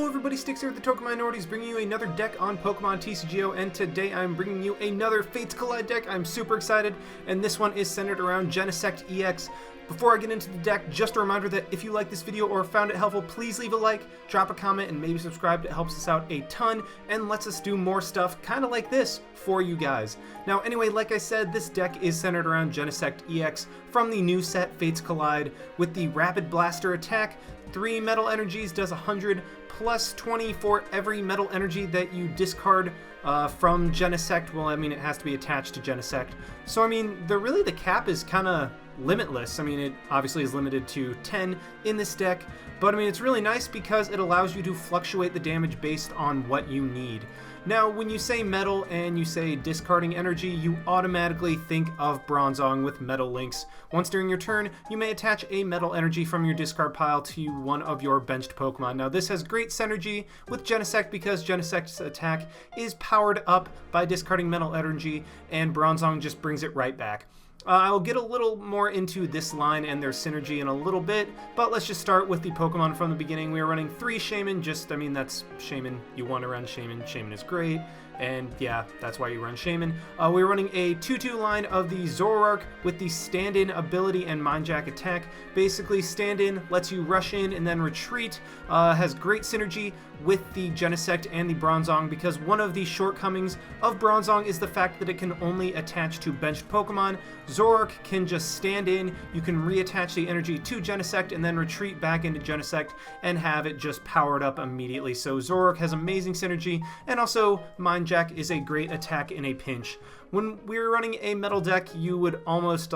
Hello everybody, Sticks here with the Token Minorities, bringing you another deck on Pokemon TCGO, and today I'm bringing you another Fates Collide deck. I'm super excited, and this one is centered around Genesect EX. Before I get into the deck, just a reminder that if you like this video or found it helpful, please leave a like, drop a comment, and maybe subscribe. It helps us out a ton and lets us do more stuff kind of like this for you guys. Now anyway, like I said, this deck is centered around Genesect EX from the new set Fates Collide with the Rapid Blaster attack. 3 metal energies does 100 plus 20 for every metal energy that you discard from Genesect. Well, I mean, it has to be attached to Genesect. So, I mean, the cap is kind of limitless. I mean, it obviously is limited to 10 in this deck, but I mean, it's really nice because it allows you to fluctuate the damage based on what you need. Now, when you say metal and you say discarding energy, you automatically think of Bronzong with metal links. Once during your turn, you may attach a metal energy from your discard pile to one of your benched Pokemon. Now, this has great synergy with Genesect because Genesect's attack is powered up by discarding metal energy, and Bronzong just brings it right back. I'll get a little more into this line and their synergy in a little bit, but let's just start with the Pokemon from the beginning. We are running 3 Shaymin, I mean, that's Shaymin. You want to run Shaymin. Shaymin is great, and yeah, that's why you run Shaymin. We're running a 2-2 line of the Zoroark with the stand-in ability and Mind Jack attack. Basically, stand-in lets you rush in and then retreat, has great synergy with the Genesect and the Bronzong because one of the shortcomings of Bronzong is the fact that it can only attach to benched Pokemon. Zoroark can just stand in, you can reattach the energy to Genesect and then retreat back into Genesect and have it just powered up immediately. So Zoroark has amazing synergy, and also Mind Jack is a great attack in a pinch. When we were running a metal deck, you would almost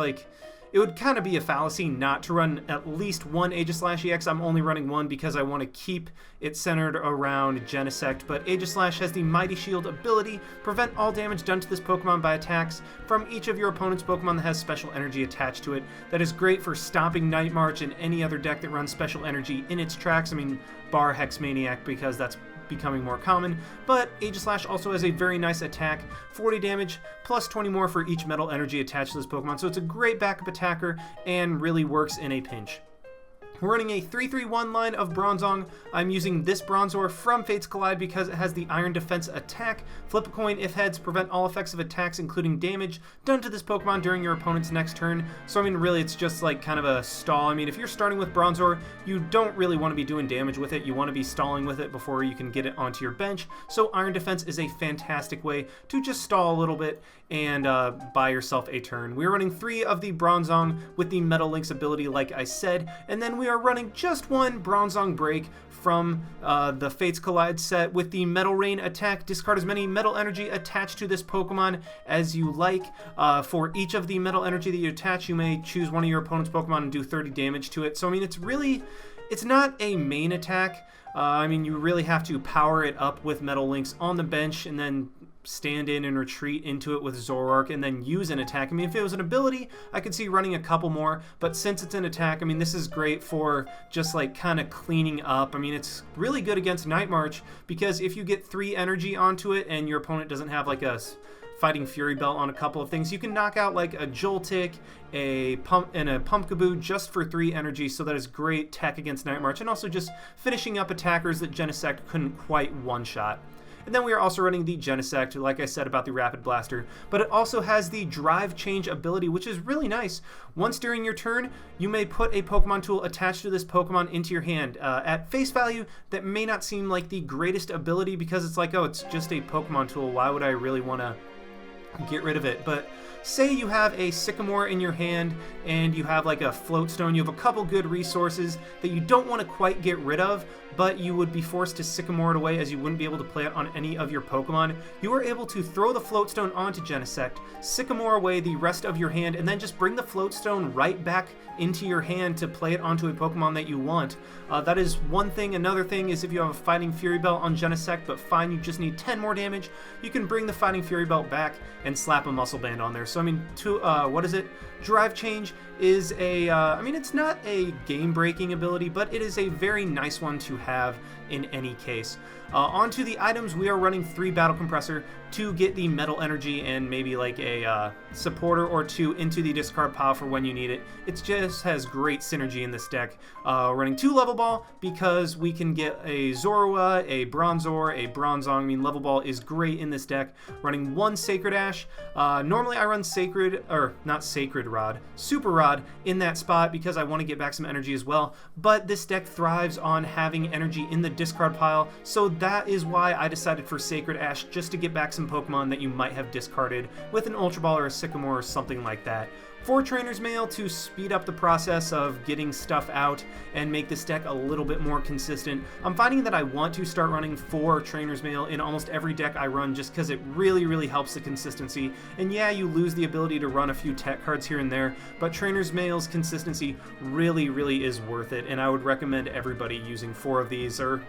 it would kind of be a fallacy not to run at least one Aegislash EX. I'm only running one because I want to keep it centered around Genesect, but Aegislash has the Mighty Shield ability, prevent all damage done to this Pokemon by attacks from each of your opponent's Pokemon that has special energy attached to it. That is great for stopping Night March and any other deck that runs special energy in its tracks. I mean, bar Hex Maniac, because that's becoming more common, but Aegislash also has a very nice attack, 40 damage plus 20 more for each metal energy attached to this Pokemon, so it's a great backup attacker and really works in a pinch. We're running a 3-3-1 line of Bronzong. I'm using this Bronzor from Fates Collide because it has the Iron Defense attack. Flip a coin if heads, prevent all effects of attacks including damage done to this Pokemon during your opponent's next turn. So I mean, really, it's just like kind of a stall. I mean, if you're starting with Bronzor, you don't really want to be doing damage with it. You want to be stalling with it before you can get it onto your bench. So Iron Defense is a fantastic way to just stall a little bit and buy yourself a turn. We're running 3 of the Bronzong with the Metal Links ability, like I said, and then we are running just one Bronzong break from the Fates Collide set with the Metal Rain attack. Discard as many metal energy attached to this Pokemon as you like. For each of the metal energy that you attach, you may choose one of your opponent's Pokemon and do 30 damage to it. So I mean, it's not a main attack. I mean, you really have to power it up with Metal Links on the bench and then stand in and retreat into it with Zoroark and then use an attack. I mean, if it was an ability, I could see running a couple more, but since it's an attack, I mean, this is great for just like kind of cleaning up. I mean, it's really good against Night March because if you get 3 energy onto it and your opponent doesn't have like a Fighting Fury Belt on a couple of things, you can knock out like a Joltik, a Pumpkaboo just for 3 energy, so that is great tech against Night March and also just finishing up attackers that Genesect couldn't quite one-shot. And then we are also running the Genesect, like I said about the Rapid Blaster, but it also has the Drive Change ability, which is really nice. Once during your turn, you may put a Pokemon tool attached to this Pokemon into your hand. At face value, that may not seem like the greatest ability because it's like, oh, it's just a Pokemon tool. Why would I really want to get rid of it? But say you have a Sycamore in your hand and you have like a Float Stone, you have a couple good resources that you don't want to quite get rid of, but you would be forced to Sycamore it away as you wouldn't be able to play it on any of your Pokemon. You are able to throw the Float Stone onto Genesect, Sycamore away the rest of your hand, and then just bring the Float Stone right back into your hand to play it onto a Pokemon that you want. That is one thing. Another thing is if you have a Fighting Fury Belt on Genesect, but fine, you just need 10 more damage, you can bring the Fighting Fury Belt back and slap a Muscle Band on there. So I mean, what is it? Drive Change is a, I mean, it's not a game-breaking ability, but it is a very nice one to have in any case. Onto the items, we are running 3 Battle Compressor to get the metal energy and maybe like a supporter or 2 into the discard pile for when you need it. It just has great synergy in this deck. Running 2 Level Ball because we can get a Zorua, a Bronzor, a Bronzong. I mean, Level Ball is great in this deck. Running 1 Sacred Ash. Normally I run Super Rod in that spot because I want to get back some energy as well, but this deck thrives on having energy in the discard pile, so that is why I decided for Sacred Ash, just to get back some Pokemon that you might have discarded with an Ultra Ball or a Sycamore or something like that. 4 Trainer's Mail to speed up the process of getting stuff out and make this deck a little bit more consistent. I'm finding that I want to start running 4 Trainer's Mail in almost every deck I run just because it really helps the consistency. And yeah, you lose the ability to run a few tech cards here and there, but Trainer's Mail's consistency really is worth it, and I would recommend everybody using 4 of these, or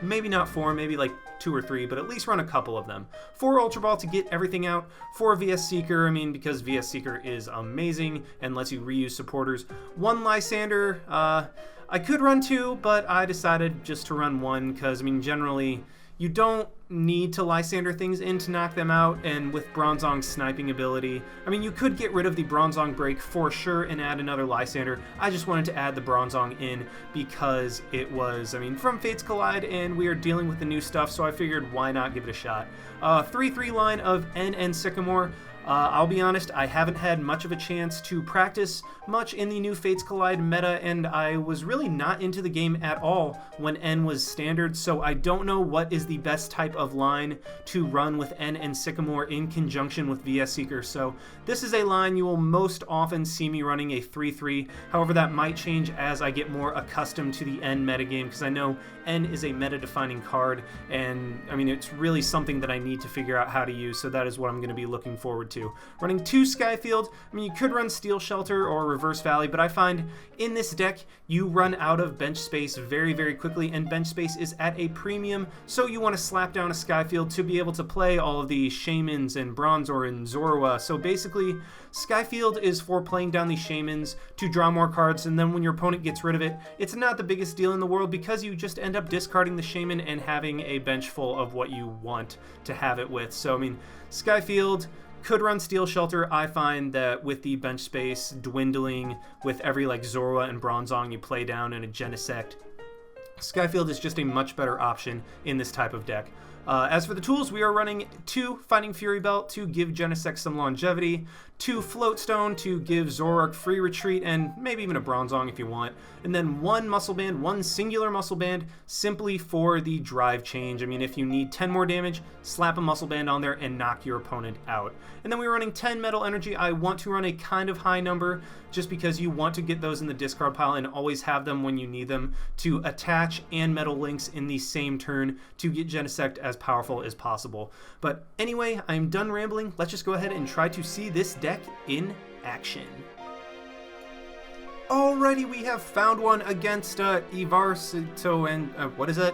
maybe not 4, maybe like 2 or 3, but at least run a couple of them. 4 Ultra Ball to get everything out. 4 VS Seeker, I mean, because VS Seeker is amazing and lets you reuse supporters. 1 Lysander, I could run 2, but I decided just to run 1 because, I mean, generally you don't need to Lysander things in to knock them out, and with Bronzong's sniping ability, I mean, you could get rid of the Bronzong break for sure and add another Lysander. I just wanted to add the Bronzong in because it was, I mean, from Fates Collide, and we are dealing with the new stuff, so I figured why not give it a shot. 3/3 line of N and Sycamore. I'll be honest, I haven't had much of a chance to practice much in the new Fates Collide meta, and I was really not into the game at all when N was standard, so I don't know what is the best type of line to run with N and Sycamore in conjunction with VS Seeker. So this is a line you will most often see me running a 3/3. However, that might change as I get more accustomed to the N metagame, because I know N is a meta-defining card, and I mean, it's really something that I need to figure out how to use, so that is what I'm going to be looking forward to. Running 2 Skyfield, I mean, you could run Steel Shelter or Reverse Valley, but I find in this deck, you run out of bench space very quickly, and bench space is at a premium, so you want to slap down a Skyfield to be able to play all of the Shamans and Bronzor and Zorua. So basically, Skyfield is for playing down these Shamans to draw more cards, and then when your opponent gets rid of it, it's not the biggest deal in the world because you just end up discarding the Shaman and having a bench full of what you want to have it with. So, I mean, Skyfield could run Steel Shelter. I find that with the bench space dwindling with every like Zorua and Bronzong you play down in a Genesect, Skyfield is just a much better option in this type of deck. As for the tools, we are running 2 Fighting Fury Belt to give Genesect some longevity, 2 Floatstone to give Zoroark free retreat, and maybe even a Bronzong if you want, and then 1 Muscle Band, 1 singular Muscle Band, simply for the drive change. I mean, if you need 10 more damage, slap a Muscle Band on there and knock your opponent out. And then we're running 10 Metal Energy. I want to run a kind of high number, just because you want to get those in the discard pile and always have them when you need them to attach and Metal Links in the same turn to get Genesect as powerful as possible. But anyway, I'm done rambling. Let's just go ahead and try to see this deck in action. Alrighty, we have found one against Evaristo and what is it?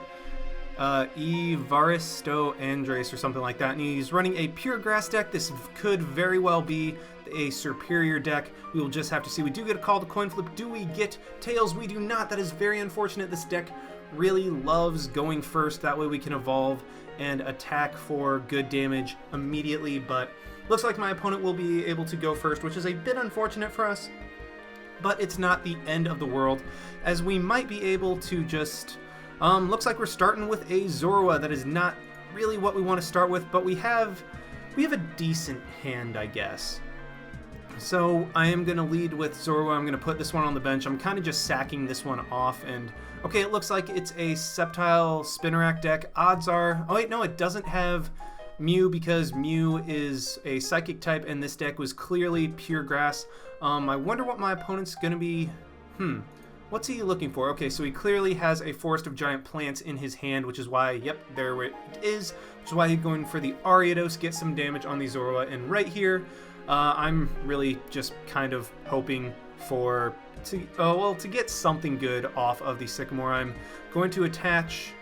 Evaristo Andres or something like that, and he's running a pure grass deck. This could very well be a superior deck. We will just have to see. We do get a call to coin flip. Do we get tails? We do not. That is very unfortunate. This deck really loves going first. That way we can evolve and attack for good damage immediately, but looks like my opponent will be able to go first, which is a bit unfortunate for us, but it's not the end of the world, as we might be able to just looks like we're starting with a Zorua. That is not really what we want to start with, but we have a decent hand, I guess. So I am going to lead with Zorua. I'm going to put this one on the bench. I'm kind of just sacking this one off, and okay, it looks like it's a Sceptile Spinarak deck. Odds are, oh wait, no, it doesn't have Mew because Mew is a Psychic type, and this deck was clearly pure grass. I wonder what my opponent's going to be, what's he looking for? Okay, so he clearly has a Forest of Giant Plants in his hand, which is why, yep, there it is, which is why he's going for the Ariados, get some damage on the Zorua, and right here, I'm really just kind of hoping for, to get something good off of the Sycamore. I'm going to attach,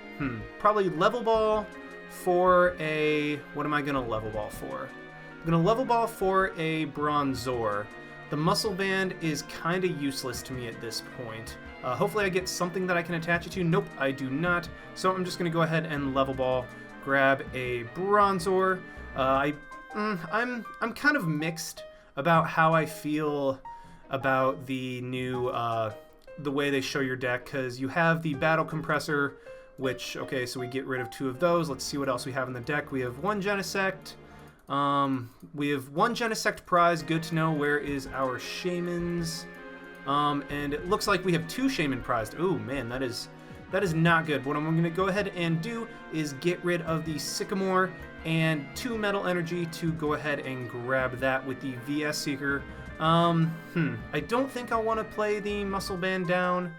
probably Level Ball for a, what am I going to Level Ball for? I'm going to Level Ball for a Bronzor. The Muscle Band is kind of useless to me at this point. Hopefully I get something that I can attach it to. Nope, I do not. So I'm just going to go ahead and level ball, grab a Bronzor. I'm kind of mixed about how I feel about the new the way they show your deck, because you have the Battle Compressor, which, okay, so we get rid of 2 of those. Let's see what else we have in the deck. We have 1 Genesect. We have 1 Genesect prize. Good to know. Where is our Shamans? And it looks like we have 2 Shaman prized. Oh man, that is not good. What I'm going to go ahead and do is get rid of the Sycamore and 2 Metal Energy to go ahead and grab that with the VS Seeker. I don't think I'll want to play the Muscle Band down.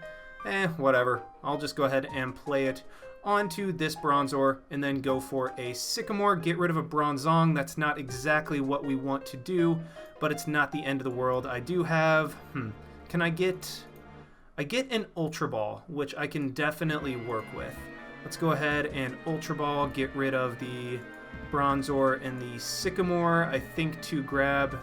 Whatever. I'll just go ahead and play it onto this Bronzor and then go for a Sycamore. Get rid of a Bronzong. That's not exactly what we want to do, but it's not the end of the world. I do have... Can I get an Ultra Ball, which I can definitely work with. Let's go ahead and Ultra Ball, get rid of the Bronzor and the Sycamore. I think to grab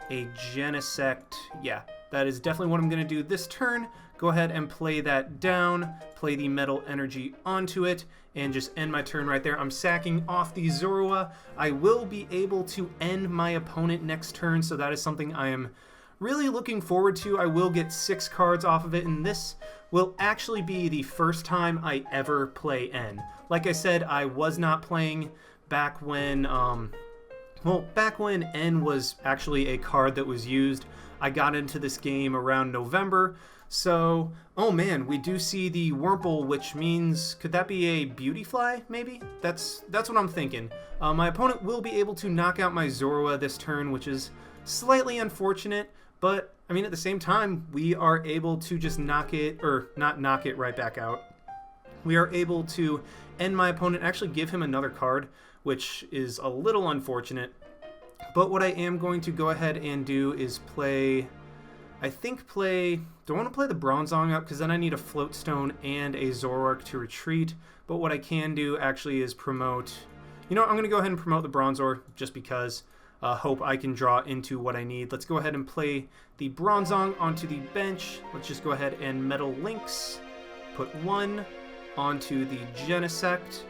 a Genesect. Yeah, that is definitely what I'm going to do this turn. Go ahead and play that down, play the Metal Energy onto it, and just end my turn right there. I'm sacking off the Zorua. I will be able to end my opponent next turn, so that is something I am really looking forward to. I will get 6 cards off of it, and this will actually be the first time I ever play N. Like I said, I was not playing back when, back when N was actually a card that was used. I got into this game around November, so, oh man, we do see the Wurmple, which means, could that be a Beautyfly, maybe? That's what I'm thinking. My opponent will be able to knock out my Zorua this turn, which is slightly unfortunate, but, I mean, at the same time, we are able to just knock it, or not knock it right back out. We are able to end my opponent, actually give him another card, which is a little unfortunate. But what I am going to go ahead and do is play, I think do I want to play the Bronzong up? Because then I need a Floatstone and a Zoroark to retreat. But what I can do actually is promote, you know what, I'm going to go ahead and promote the Bronzor just because. Hope I can draw into what I need. Let's go ahead and play the Bronzong onto the bench. Let's just go ahead and Metal Lynx. Put 1 onto the Genesect.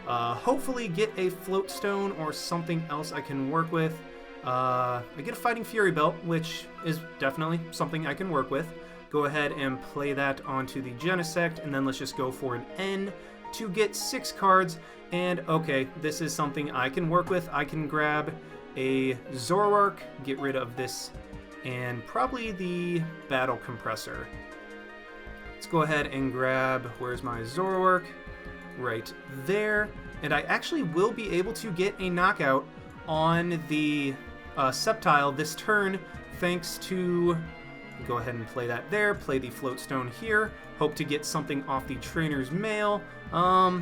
Hopefully get a Floatstone or something else I can work with. I get a Fighting Fury Belt, which is definitely something I can work with. Go ahead and play that onto the Genesect, and then let's just go for an N to get 6 cards. And okay, this is something I can work with. I can grab a Zoroark, get rid of this, and probably the Battle Compressor. Let's go ahead and grab, where's my Zoroark? Right there. And I actually will be able to get a knockout on the Sceptile this turn, thanks to, go ahead and play that there, play the Floatstone here, hope to get something off the Trainer's Mail. I'll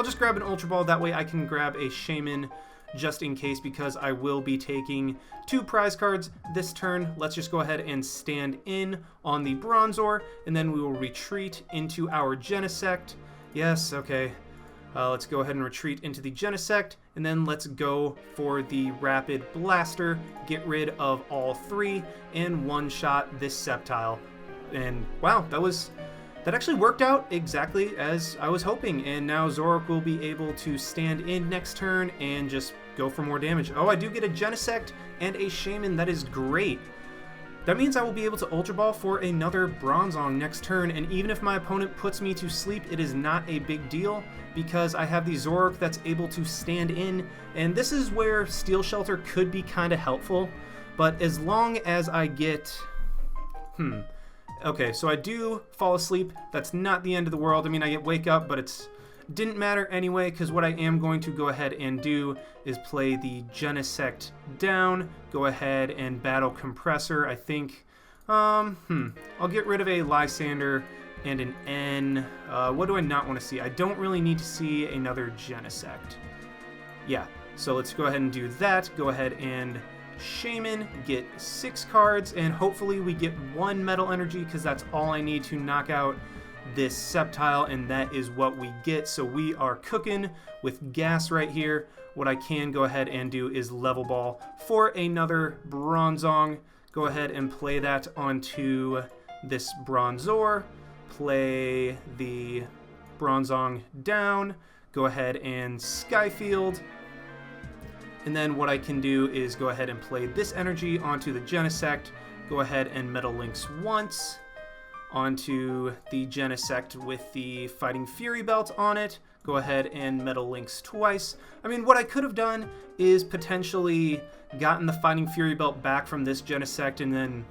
just grab an Ultra Ball, that way I can grab a Shaman just in case, because I will be taking 2 prize cards this turn. Let's just go ahead and stand in on the Bronzor, and then we will retreat into our Genesect. Yes, okay. Let's go ahead and retreat into the Genesect, and then let's go for the Rapid Blaster, get rid of all 3, and one-shot this Sceptile. And wow, that actually worked out exactly as I was hoping, and now Zoroark will be able to stand in next turn and just go for more damage. Oh, I do get a Genesect and a Shaman. That is great. That means I will be able to Ultra Ball for another Bronzong next turn, and even if my opponent puts me to sleep, it is not a big deal because I have the Zoroark that's able to stand in, and this is where Steel Shelter could be kind of helpful, but as long as I get... Okay, so I do fall asleep. That's not the end of the world. I mean, I wake up, but it didn't matter anyway, because what I am going to go ahead and do is play the Genesect down, go ahead and Battle Compressor. I think, I'll get rid of a Lysander and an N. What do I not want to see? I don't really need to see another Genesect. Yeah, so let's go ahead and do that. Go ahead and Shaman, get 6 cards, and hopefully we get 1 Metal Energy, because that's all I need to knock out this Sceptile, and that is what we get. So we are cooking with gas right here. What I can go ahead and do is level ball for another Bronzong. Go ahead and play that onto this Bronzor. play the Bronzong down, go ahead and Skyfield, and then what I can do is go ahead and play this energy onto the Genesect, go ahead and Metal Links once onto the Genesect with the Fighting Fury belt on it, go ahead and Metal Links twice. I mean, what I could have done is potentially gotten the Fighting Fury belt back from this Genesect and then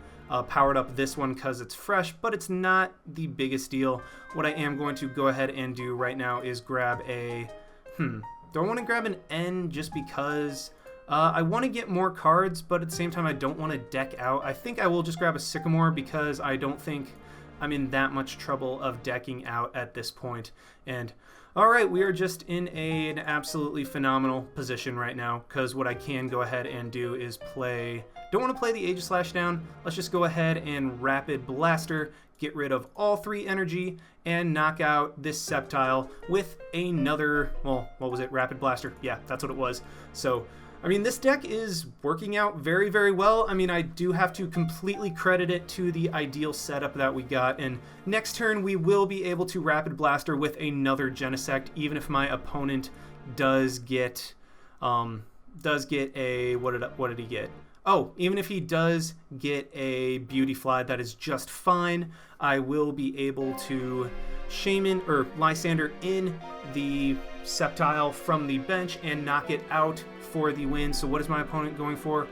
powered up this one because it's fresh, but it's not the biggest deal. What I am going to go ahead and do right now is grab a... do I want to grab an N just because I want to get more cards, but at the same time I don't want to deck out. I think I will just grab a Sycamore because I don't think I'm in that much trouble of decking out at this point. And alright, we are just in an absolutely phenomenal position right now, because what I can go ahead and do is play... Don't want to play the Aegislash down. Let's just go ahead and Rapid Blaster, get rid of all 3 energy, and knock out this Sceptile with another... Well, what was it? Rapid Blaster. Yeah, that's what it was. So... I mean, this deck is working out very, very well. I mean, I do have to completely credit it to the ideal setup that we got. And next turn, we will be able to Rapid Blaster with another Genesect, even if my opponent does get a... What did he get? Oh, even if he does get a Beautyfly, that is just fine. I will be able to Shaman or Lysander in the Sceptile from the bench and knock it out for the win. So what is my opponent going for?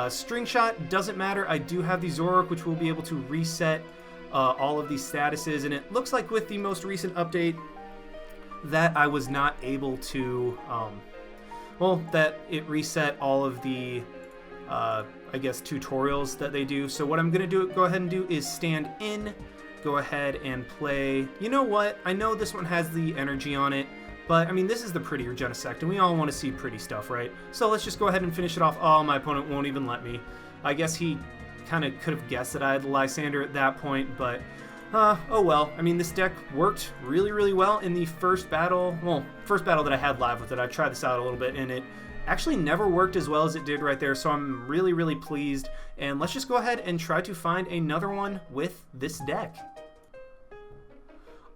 String Shot, doesn't matter. I do have the Zoroark, which will be able to reset all of these statuses, and it looks like with the most recent update that I was not able to, that it reset all of the, I guess, tutorials that they do. So what I'm going to go ahead and do is stand in, go ahead and play. You know what? I know this one has the energy on it, but, I mean, this is the prettier Genesect, and we all want to see pretty stuff, right? So let's just go ahead and finish it off. Oh, my opponent won't even let me. I guess he kind of could have guessed that I had the Lysander at that point, but, oh well. I mean, this deck worked really, really well in the first battle. Well, first battle that I had live with it. I tried this out a little bit, and it actually never worked as well as it did right there, so I'm really, really pleased. And let's just go ahead and try to find another one with this deck.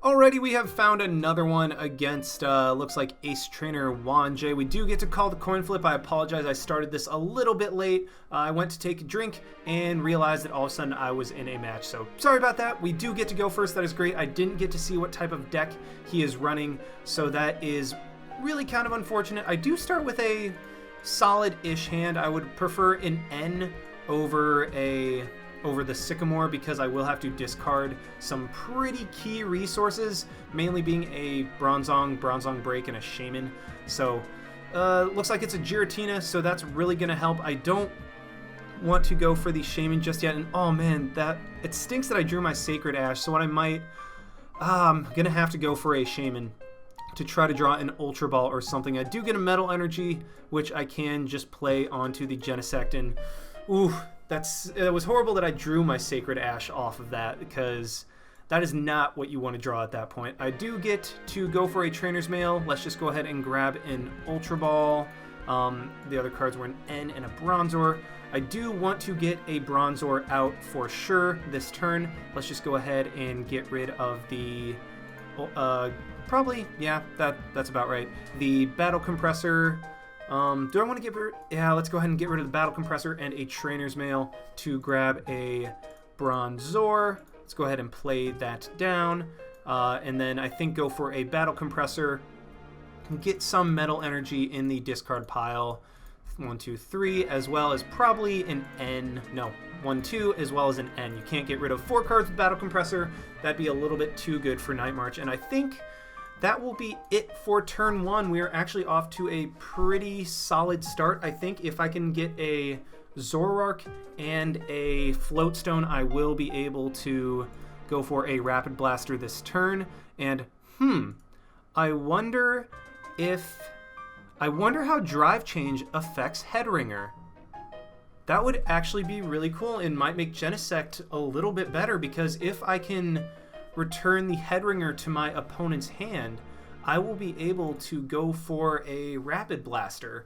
Alrighty, we have found another one against, looks like Ace Trainer Juan J. We do get to call the coin flip. I apologize, I started this a little bit late. I went to take a drink and realized that all of a sudden I was in a match. So, sorry about that. We do get to go first, that is great. I didn't get to see what type of deck he is running, so that is really kind of unfortunate. I do start with a solid-ish hand. I would prefer an N over the Sycamore because I will have to discard some pretty key resources, mainly being a Bronzong Break, and a Shaman. So, looks like it's a Giratina, so that's really going to help. I don't want to go for the Shaman just yet, and oh man, it stinks that I drew my Sacred Ash, so what I might... I'm going to have to go for a Shaman to try to draw an Ultra Ball or something. I do get a Metal Energy, which I can just play onto the Genesect, and ooh, it was horrible that I drew my Sacred Ash off of that, because that is not what you want to draw at that point. I do get to go for a Trainer's Mail. Let's just go ahead and grab an Ultra Ball. The other cards were an N and a Bronzor. I do want to get a Bronzor out for sure this turn. Let's just go ahead and get rid of the... probably, yeah, that's about right. The Battle Compressor... do I want to get rid... Yeah, let's go ahead and get rid of the Battle Compressor and a Trainer's Mail to grab a Bronzor. Let's go ahead and play that down. And then I think go for a Battle Compressor. Get some Metal Energy in the discard pile. 1, 2, 3, as well as probably an N. No, 1, 2, as well as an N. You can't get rid of 4 cards with Battle Compressor. That'd be a little bit too good for Night March. And I think that will be it for turn 1. We are actually off to a pretty solid start. I think if I can get a Zoroark and a Floatstone, I will be able to go for a Rapid Blaster this turn. And, I wonder how Drive Change affects Headringer. That would actually be really cool and might make Genesect a little bit better, because if I can return the Headringer to my opponent's hand, I will be able to go for a Rapid Blaster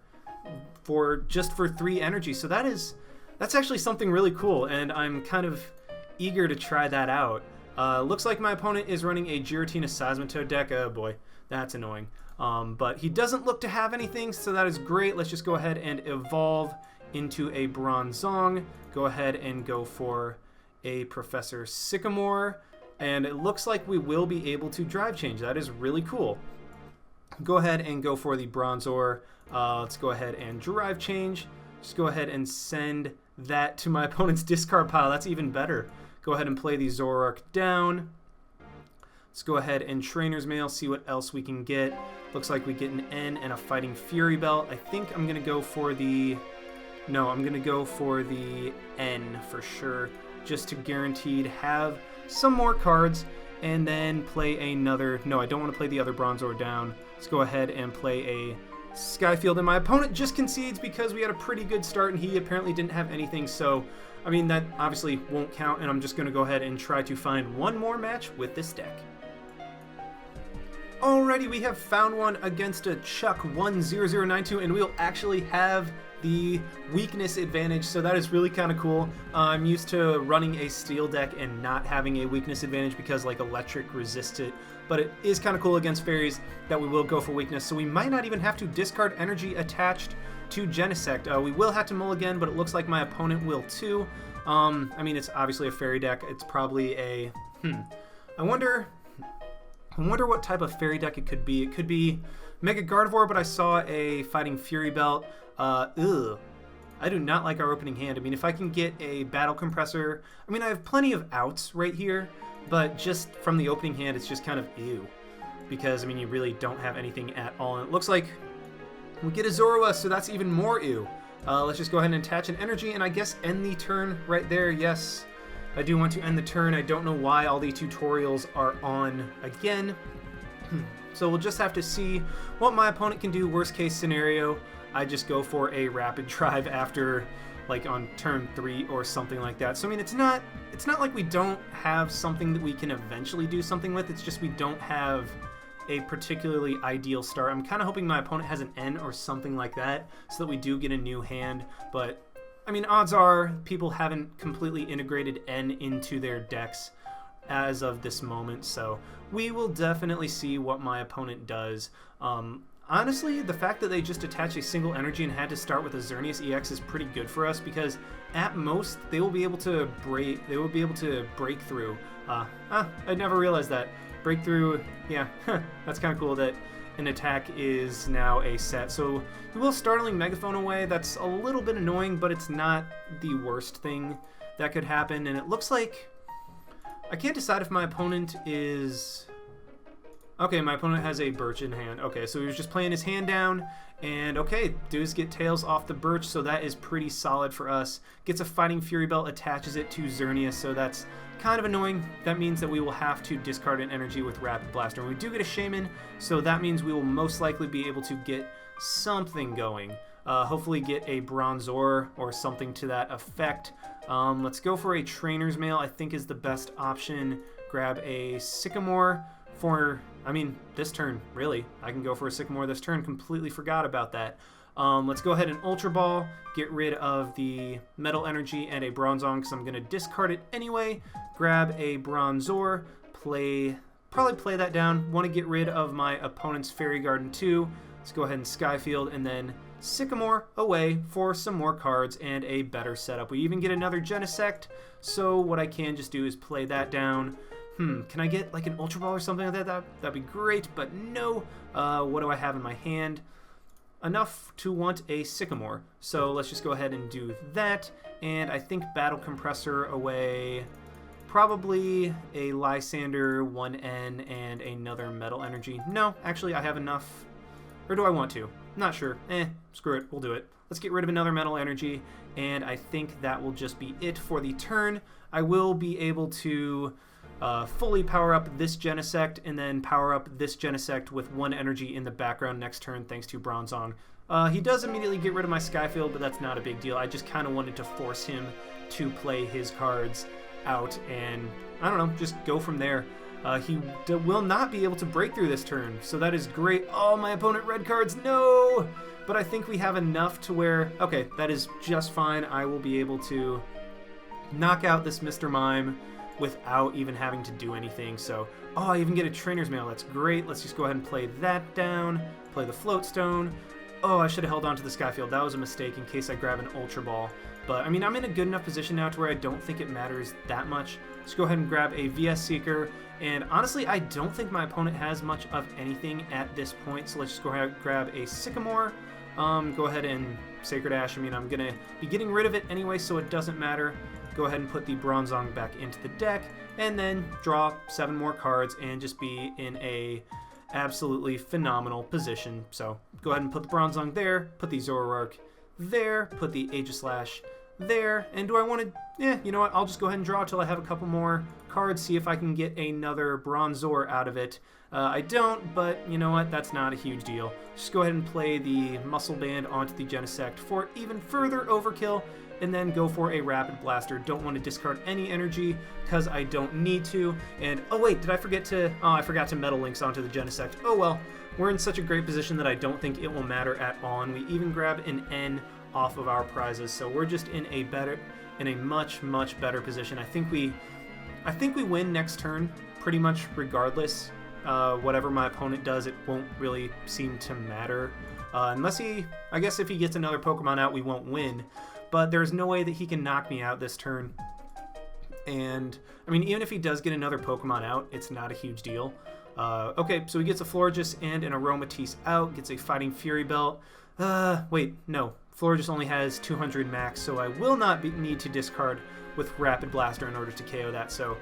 for 3 energy. So that's actually something really cool, and I'm kind of eager to try that out. Looks like my opponent is running a Giratina Seismitoad deck. Oh boy, that's annoying. But he doesn't look to have anything, so that is great. Let's just go ahead and evolve into a Bronzong. Go ahead and go for a Professor Sycamore. And it looks like we will be able to drive change. That is really cool. Go ahead and go for the Bronzor. Let's go ahead and drive change. Just go ahead and send that to my opponent's discard pile. That's even better. Go ahead and play the Zoroark down. Let's go ahead and Trainer's Mail, see what else we can get. Looks like we get an N and a Fighting Fury Belt. I think I'm going to go for the... No, I'm going to go for the N for sure, just to guaranteed have some more cards, and then play another... No, I don't want to play the other Bronzor down. Let's go ahead and play a Skyfield, and my opponent just concedes because we had a pretty good start, and he apparently didn't have anything, so... I mean, that obviously won't count, and I'm just going to go ahead and try to find one more match with this deck. Alrighty, we have found one against a Chuck10092, and we'll actually have the weakness advantage, so that is really kind of cool. I'm used to running a steel deck and not having a weakness advantage because like electric resists it, but it is kind of cool against fairies that we will go for weakness, so we might not even have to discard energy attached to Genesect. We will have to mulligan, but it looks like my opponent will too. I mean, it's obviously a fairy deck. It's probably a... I wonder what type of fairy deck it could be. It could be Mega Gardevoir, but I saw a Fighting Fury Belt. Ugh. I do not like our opening hand. I mean, if I can get a Battle Compressor... I mean, I have plenty of outs right here, but just from the opening hand, it's just kind of ew. Because, I mean, you really don't have anything at all. And it looks like we get a Zorua, so that's even more ew. Let's just go ahead and attach an energy, and I guess end the turn right there. Yes, I do want to end the turn. I don't know why all the tutorials are on again. So we'll just have to see what my opponent can do. Worst case scenario, I just go for a rapid drive after, like on turn 3 or something like that. So I mean, it's not like we don't have something that we can eventually do something with. It's just we don't have a particularly ideal start. I'm kind of hoping my opponent has an N or something like that so that we do get a new hand, but I mean, odds are people haven't completely integrated N into their decks as of this moment, so we will definitely see what my opponent does. Honestly, the fact that they just attach a single energy and had to start with a Xerneas EX is pretty good for us because at most they will be able to break through. I never realized that. Breakthrough, yeah, that's kind of cool that an attack is now a set. So we will Startling Megaphone away. That's a little bit annoying, but it's not the worst thing that could happen. And it looks like I can't decide if my opponent is... Okay, my opponent has a Birch in hand. Okay, so he was just playing his hand down, and okay, does get Tails off the Birch, so that is pretty solid for us. Gets a Fighting Fury Belt, attaches it to Xerneas, so that's kind of annoying. That means that we will have to discard an energy with Rapid Blaster. And we do get a Shaman, so that means we will most likely be able to get something going. Hopefully get a Bronzor or something to that effect. Let's go for a Trainer's Mail, I think is the best option. Grab a Sycamore for, I mean, this turn, really. I can go for a Sycamore this turn, completely forgot about that. Let's go ahead and Ultra Ball, get rid of the Metal Energy and a Bronzong because I'm going to discard it anyway. Grab a Bronzor, probably play that down. Want to get rid of my opponent's Fairy Garden too. Let's go ahead and Skyfield and then Sycamore away for some more cards and a better setup. We even get another Genesect, so what I can just do is play that down. Can I get like an Ultra Ball or something like that? That'd be great, but no. What do I have in my hand? Enough to want a Sycamore, so let's just go ahead and do that. And I think Battle Compressor away, probably a Lysander, 1N, and another Metal Energy. No, actually I have enough. Or do I want to? Not sure. Screw it, we'll do it. Let's get rid of another Metal Energy, and I think that will just be it for the turn. I will be able to fully power up this Genesect and then power up this Genesect with one energy in the background next turn thanks to Bronzong. He does immediately get rid of my Skyfield, but that's not a big deal. I just kind of wanted to force him to play his cards out and, I don't know, just go from there. He will not be able to break through this turn, so that is great. Oh, my opponent red cards, no! But I think we have enough to where, okay, that is just fine. I will be able to knock out this Mr. Mime, without even having to do anything. So, oh, I even get a trainer's mail. That's great. Let's just go ahead and play that down. Play the float stone. Oh, I should have held on to the Skyfield. That was a mistake in case I grab an Ultra Ball. But, I mean, I'm in a good enough position now to where I don't think it matters that much. Let's go ahead and grab a VS Seeker. And honestly, I don't think my opponent has much of anything at this point. So let's just go ahead and grab a Sycamore. Go ahead and Sacred Ash. I mean, I'm going to be getting rid of it anyway, so it doesn't matter. Go ahead and put the Bronzong back into the deck. And then draw 7 more cards and just be in a absolutely phenomenal position. So go ahead and put the Bronzong there. Put the Zoroark there. Put the Aegislash there. And do I want to... Yeah, you know what? I'll just go ahead and draw until I have a couple more cards, see if I can get another Bronzor out of it. I don't, but you know what? That's not a huge deal. Just go ahead and play the Muscle Band onto the Genesect for even further overkill, and then go for a Rapid Blaster. Don't want to discard any energy because I don't need to. And, oh wait, did I forget to... Oh, I forgot to Metal Links onto the Genesect. Oh well, we're in such a great position that I don't think it will matter at all, and we even grab an N off of our prizes, so we're just in a much, much better position. I think we win next turn pretty much regardless. Whatever my opponent does, it won't really seem to matter. Unless I guess if he gets another Pokemon out, we won't win. But there's no way that he can knock me out this turn. And, I mean, even if he does get another Pokemon out, it's not a huge deal. Okay, so he gets a Florges and an Aromatisse out, gets a Fighting Fury Belt. Wait, no. Florges only has 200 max, so I will not need to discard with Rapid Blaster in order to KO that. So,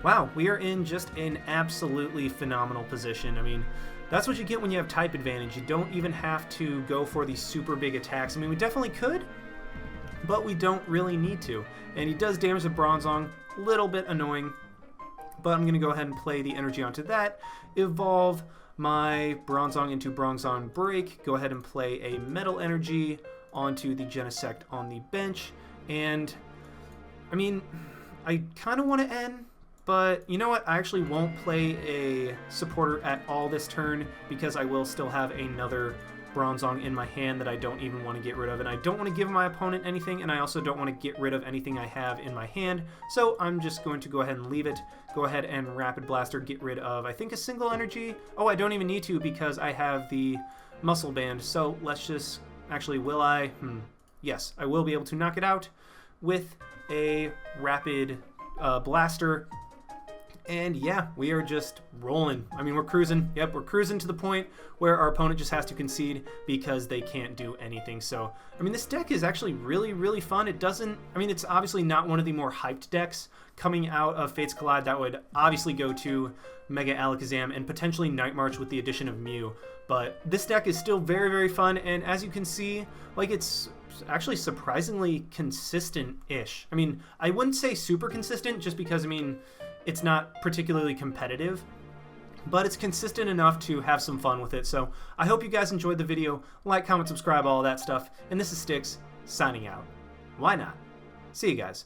wow, we are in just an absolutely phenomenal position. I mean, that's what you get when you have type advantage. You don't even have to go for these super big attacks. I mean, we definitely could, but we don't really need to. And he does damage the Bronzong, a little bit annoying, but I'm going to go ahead and play the energy onto that, evolve my Bronzong into Bronzong Break, go ahead and play a Metal Energy onto the Genesect on the bench, and I mean, I kind of want to end, but you know what? I actually won't play a supporter at all this turn because I will still have another Bronzong in my hand that I don't even want to get rid of, and I don't want to give my opponent anything, and I also don't want to get rid of anything I have in my hand, so I'm just going to go ahead and leave it. Go ahead and Rapid Blaster, get rid of, I think, a single energy. Oh, I don't even need to because I have the Muscle Band, so let's just... Actually, will I? Yes, I will be able to knock it out with a Rapid Blaster. And yeah, we are just rolling. I mean, we're cruising. Yep, we're cruising to the point where our opponent just has to concede because they can't do anything. So, I mean, this deck is actually really, really fun. It doesn't... I mean, it's obviously not one of the more hyped decks coming out of Fates Collide. That would obviously go to Mega Alakazam and potentially Night March with the addition of Mew. But this deck is still very, very fun, and as you can see, like, it's actually surprisingly consistent-ish. I mean, I wouldn't say super consistent just because, I mean, it's not particularly competitive, but it's consistent enough to have some fun with it. So I hope you guys enjoyed the video. Like, comment, subscribe, all of that stuff. And this is Styx, signing out. Why not? See you guys.